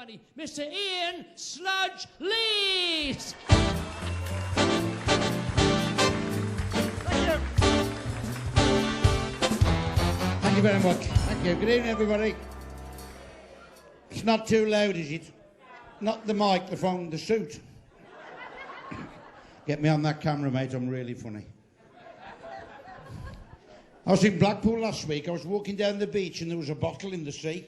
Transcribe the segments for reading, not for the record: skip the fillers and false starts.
everybody, Mr. Ian Sludge Lees. Thank you very much. Thank you. Good evening, everybody. It's not too loud, is it? Not the mic, the phone, the suit. Get me on that camera, mate. I'm really funny. I was in Blackpool last week. I was walking down the beach and there was a bottle in the sea.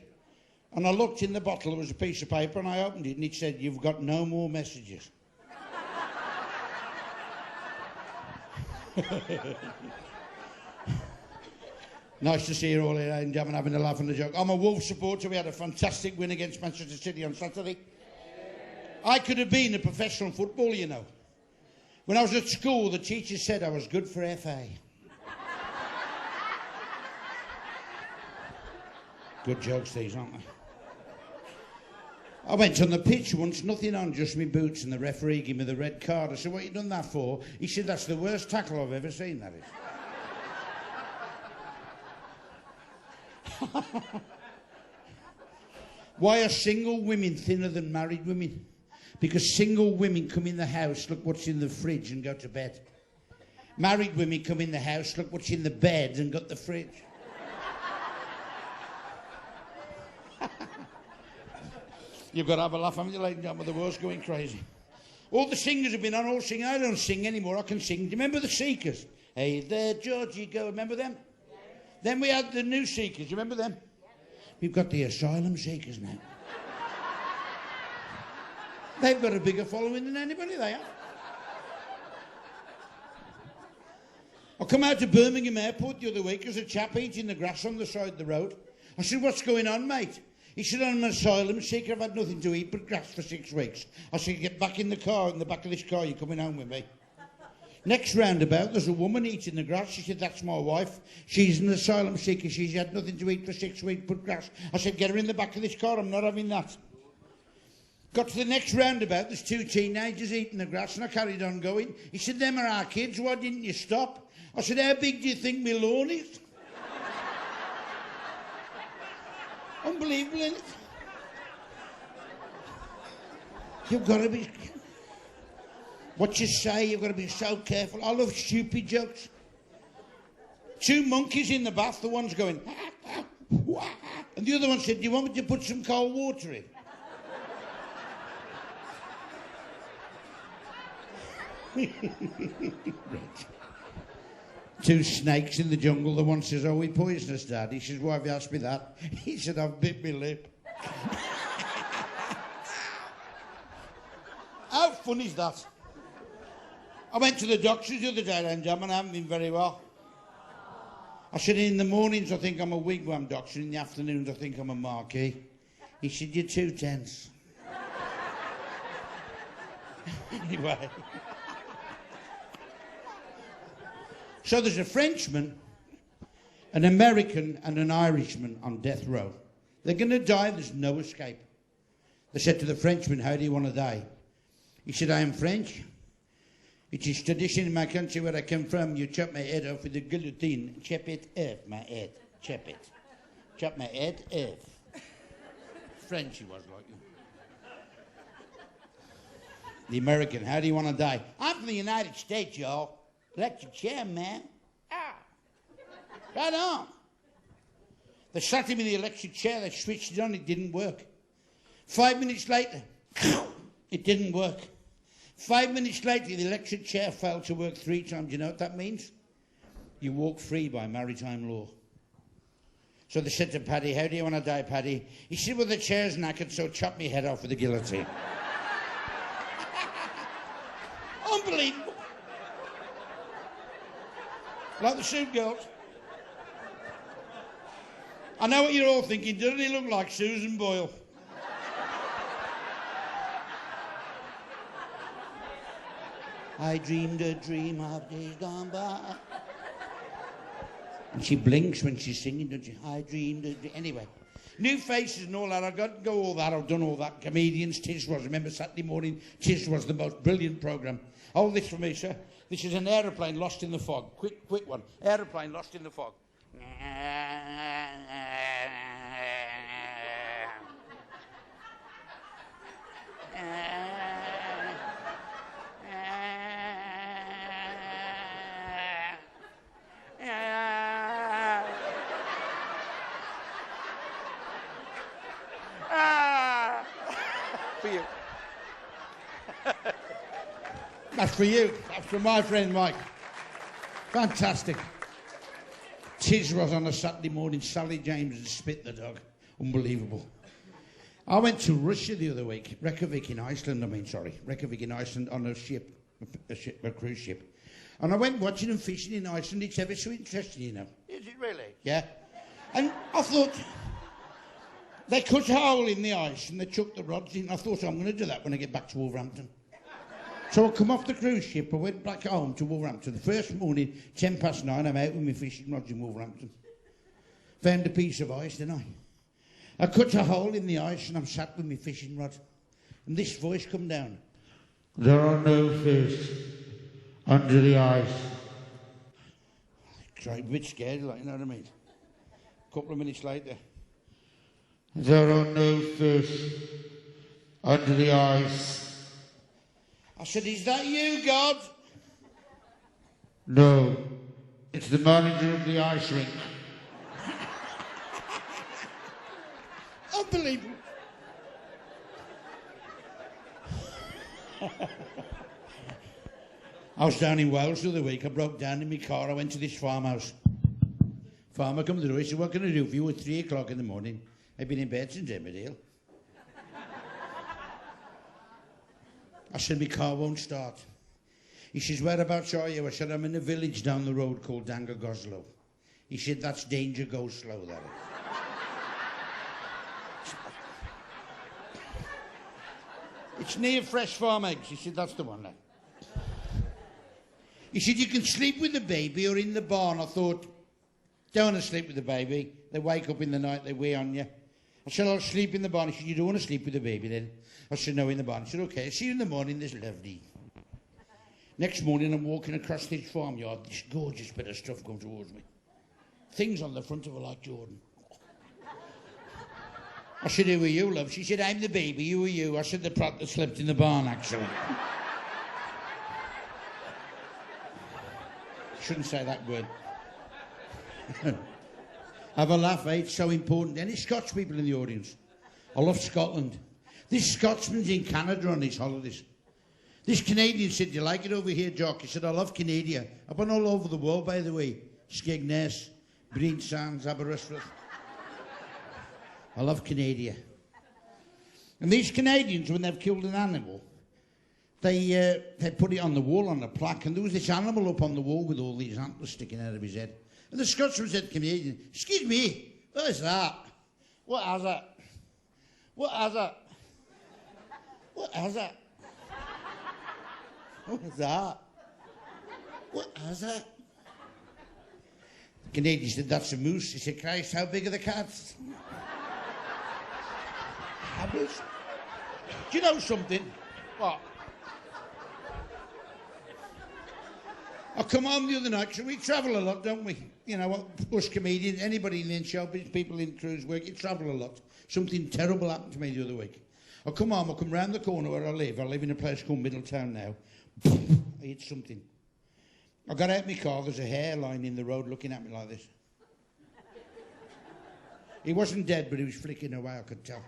And I looked in the bottle, there was a piece of paper, and I opened it and it said, "You've got no more messages." Nice to see you all here, and having a laugh and a joke. I'm a Wolves supporter. We had a fantastic win against Manchester City on Saturday. I could have been a professional footballer, you know. When I was at school, the teacher said I was good for FA. Good jokes, these, aren't they? I went on the pitch once, nothing on, just my boots, and the referee gave me the red card. I said, "What you done that for?" He said, "That's the worst tackle I've ever seen, that is." Why are single women thinner than married women? Because single women come in the house, look what's in the fridge, and go to bed. Married women come in the house, look what's in the bed, and got the fridge. You've got to have a laugh, haven't you, ladies and gentlemen? The world's going crazy. All the singers have been on, all singing. I don't sing anymore, I can sing. Do you remember the Seekers? Hey there, Georgie, go. Remember them? Yeah. Then we had the new Seekers. Do you remember them? Yeah. We've got the Asylum Seekers now. They've got a bigger following than anybody, they have. I come out to Birmingham Airport the other week. There's a chap eating the grass on the side of the road. I said, "What's going on, mate?" He said, "I'm an asylum seeker. I've had nothing to eat but grass for 6 weeks. I said, "Get back in the car, in the back of this car, you're coming home with me." Next roundabout, there's a woman eating the grass. She said, "That's my wife. She's an asylum seeker. She's had nothing to eat for 6 weeks but grass." I said, "Get her in the back of this car. I'm not having that." Got to the next roundabout, there's 2 teenagers eating the grass, and I carried on going. He said, "Them are our kids. Why didn't you stop?" I said, "How big do you think my lawn is?" Unbelievable, isn't it? You've got to be... What you say, you've got to be so careful. I love stupid jokes. 2 monkeys in the bath, the one's going... And the other one said, "Do you want me to put some cold water in?" Right. 2 snakes in the jungle. The one says, "Oh, we poisonous, Dad." He says, "Why have you asked me that?" He said, "I've bit my lip." How fun is that? I went to the doctors the other day, and I haven't been very well. I said, "In the mornings I think I'm a wigwam doctor, in the afternoons I think I'm a marquee." He said, "You're too tense." Anyway. So there's a Frenchman, an American and an Irishman on death row. They're going to die, there's no escape. They said to the Frenchman, "How do you want to die?" He said, "I am French. It is tradition in my country where I come from. You chop my head off with a guillotine. Chop it off, my head. Chop it. Chop my head off." French he was like you. The American, "How do you want to die?" "I'm from the United States, y'all. Electric chair, man." "Ah, right on." They sat him in the electric chair, they switched it on, it didn't work. 5 minutes later, it didn't work. 5 minutes later, the electric chair failed to work 3 times. You know what that means? You walk free by maritime law. So they said to Paddy, "How do you want to die, Paddy?" He said, "Well, the chair's knackered, so chop me head off with a guillotine." Unbelievable. Like the suit girls. I know what you're all thinking. Doesn't he look like Susan Boyle? I dreamed a dream of days gone by. And she blinks when she's singing, doesn't she? I dreamed a dream. Anyway, new faces and all that. I've got to go all that. I've done all that. Comedians, Tiswas. Remember Saturday morning? Tiswas, the most brilliant programme. Hold this for me, sir. This is an aeroplane lost in the fog. Quick one. Aeroplane lost in the fog. For you. That's for you. That's for my friend Mike. Fantastic. Tis was on a Saturday morning. Sally James had spit the dog. Unbelievable. I went to Russia the other week. Reykjavik in Iceland, Reykjavik in Iceland on a cruise ship. And I went watching them fishing in Iceland. It's ever so interesting, you know. Is it really? Yeah. And I thought, they cut a hole in the ice and they chucked the rods in. I thought, I'm going to do that when I get back to Wolverhampton. So I come off the cruise ship, I went back home to Wolverhampton. The first morning, 9:10, I'm out with my fishing rods in Wolverhampton. Found a piece of ice, didn't I cut a hole in the ice and I'm sat with my fishing rod. And this voice come down. There are no fish under the ice. A bit scared, like, you know what I mean? A couple of minutes later. There are no fish under the ice. I said, is that you, God? No, it's the manager of the ice rink. Unbelievable. I was down in Wales the other week. I broke down in my car. I went to this farmhouse. Farmer come to the door. He said, what can I do for you at 3 o'clock in the morning? I've been in bed since Emmerdale. I said, my car won't start. He says, whereabouts are you? I said, I'm in a village down the road called Dangagoslow. He said, that's danger, go slow, that is. It's near Fresh Farm Eggs. He said, that's the one there. He said, you can sleep with the baby or in the barn. I thought, don't want to sleep with the baby. They wake up in the night, they weigh on you. I said, I'll sleep in the barn. He said, you don't want to sleep with the baby then? I said, no, in the barn. He said, OK, see you in the morning, there's lovely. Next morning, I'm walking across this farmyard, this gorgeous bit of stuff comes towards me. Things on the front of her like Jordan. I said, who are you, love? She said, I'm the baby, who are you? I said, the prat that slept in the barn, actually. Shouldn't say that word. Have a laugh, eh? It's so important. Any Scots people in the audience? I love Scotland. This Scotsman's in Canada on his holidays. This Canadian said, do you like it over here, Jock? He said, I love Canada. I've been all over the world, by the way. Skegness, Breen Sands, Aberystwyth. I love Canada. And these Canadians, when they've killed an animal, they put it on the wall on a plaque, and there was this animal up on the wall with all these antlers sticking out of his head. And the Scotsman said to the Canadian, excuse me, what is that? What is it? What is it? What is it? What is that? What is it? The Canadian said, that's a moose. He said, Christ, how big are the cats? A moose? Do you know something? What? I come home the other night, so we travel a lot, don't we? You know, us comedians, anybody in the showbiz, people in cruise work, you travel a lot. Something terrible happened to me the other week. I come home, I come round the corner where I live in a place called Middletown now. I hit something. I got out of my car, there's a hairline in the road looking at me like this. He wasn't dead, but he was flicking away, I could tell.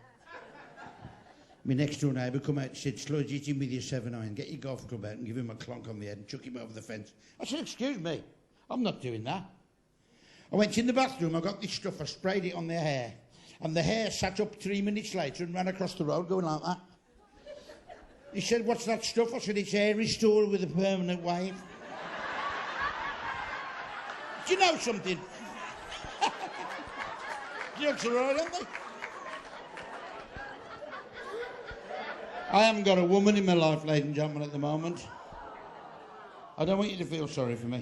My next door neighbour come out and said, Sludge, hit him with your 7-iron, get your golf club out and give him a clonk on the head and chuck him over the fence. I said, excuse me, I'm not doing that. I went in the bathroom, I got this stuff, I sprayed it on their hair, and the hair sat up 3 minutes later and ran across the road going like that. He said, what's that stuff? I said, it's hair restorer with a permanent wave. Do you know something? Jokes are all, aren't they? I haven't got a woman in my life, ladies and gentlemen, at the moment. I don't want you to feel sorry for me.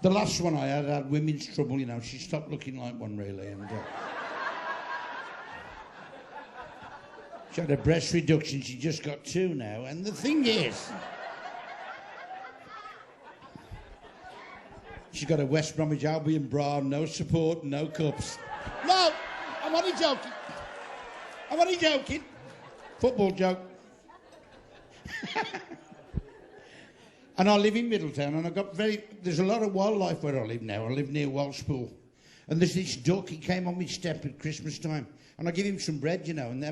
The last one I had women's trouble, you know. She stopped looking like one, really. And she had a breast reduction. She just got 2 now. And the thing is, she's got a West Bromwich Albion bra, no support, no cups. No, I'm only joking. I'm only joking. Football joke. And I live in Middletown, and there's a lot of wildlife where I live now. I live near Walspool. And there's this duck, he came on my step at Christmas time. And I give him some bread, you know, and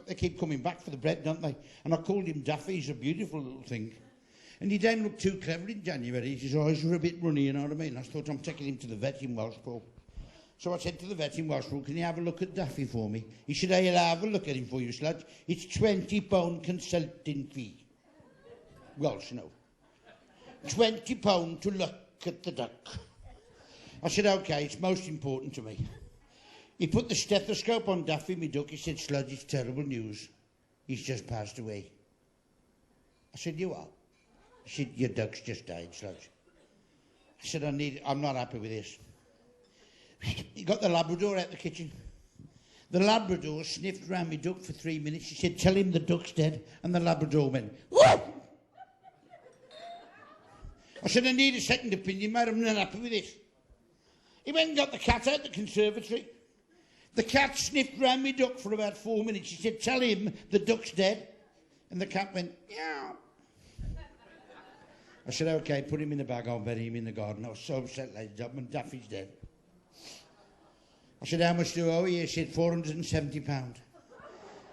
they keep coming back for the bread, don't they? And I called him Daffy, he's a beautiful little thing. And he didn't look too clever in January. His eyes were a bit runny, you know what I mean? I thought, I'm taking him to the vet in Walspool. So I said to the vet in Walspool, can you have a look at Daffy for me? He said, I'll have a look at him for you, Sludge. It's £20 consulting fee. Welsh, no. £20 to look at the duck. I said, OK, it's most important to me. He put the stethoscope on Daffy, me duck. He said, Sludge, it's terrible news. He's just passed away. I said, you are? He said, your duck's just died, Sludge. I said, I'm not happy with this. He got the Labrador out the kitchen. The Labrador sniffed round me duck for 3 minutes. He said, tell him the duck's dead. And the Labrador went, whoop! I said, I need a second opinion, mate. I'm not happy with this. He went and got the cat out the conservatory. The cat sniffed round me duck for about 4 minutes. He said, tell him the duck's dead. And the cat went, meow. I said, OK, put him in the bag, I'll bury him in the garden. I was so upset, ladies and gentlemen, Daffy's dead. I said, how much do I owe you? He said, £470.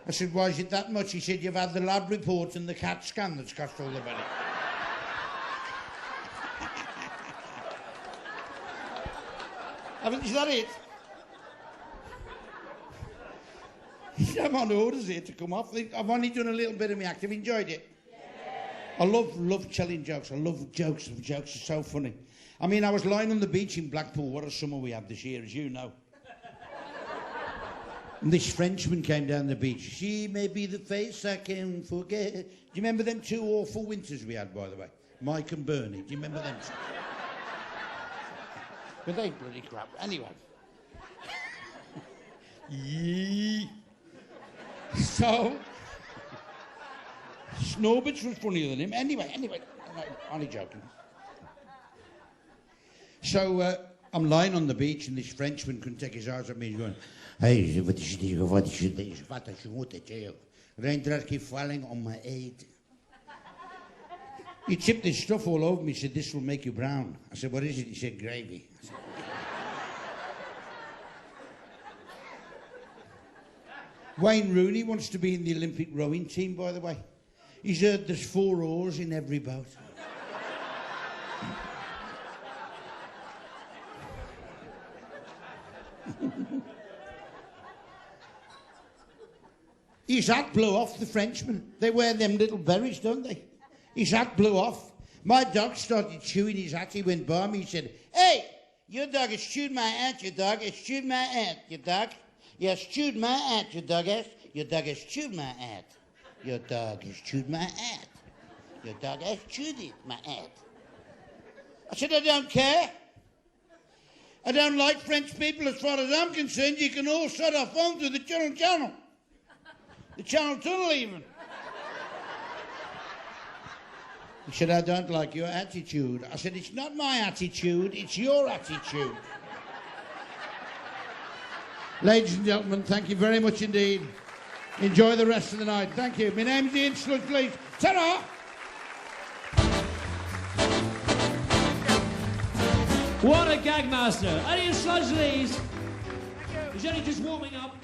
I said, why is it that much? He said, you've had the lab report and the CAT scan that's cost all the money. Is that it? I'm on orders here to come off. I've only done a little bit of my act. Have you enjoyed it? Yeah. I love telling jokes. I love jokes. The jokes are so funny. I mean, I was lying on the beach in Blackpool. What a summer we had this year, as you know. And this Frenchman came down the beach. She may be the face I can't forget. Do you remember them 2 awful winters we had, by the way? Mike and Bernie. Do you remember them? But they bloody crap. Anyway. So, Snorbits was funnier than him. Anyway, only joking. So, I'm lying on the beach and this Frenchman couldn't take his eyes off me. He's going, hey, wat is raindrops keep falling on my head. He tipped this stuff all over me. He said, this will make you brown. I said, what is it? He said, gravy. I said, Wayne Rooney wants to be in the Olympic rowing team, by the way. He's heard there's 4 oars in every boat. His hat blew off, the Frenchman. They wear them little berries, don't they? His hat blew off. My dog started chewing his hat. He went by me. He said, hey, your dog has chewed my hat, your dog has chewed my hat, your dog. You has chewed my hat, your dog has. Your dog has chewed my hat. Your dog has chewed my hat. Your dog has chewed it, my hat. I said, I don't care. I don't like French people as far as I'm concerned. You can all shut off onto the channel. The Channel Tunnel even. He said, I don't like your attitude. I said, it's not my attitude, it's your attitude. Ladies and gentlemen, thank you very much indeed. Enjoy the rest of the night. Thank you. My name's Ian Sludge Lees. Ta-ra! What a gag master. Ian Sludge Lees. He's only just warming up.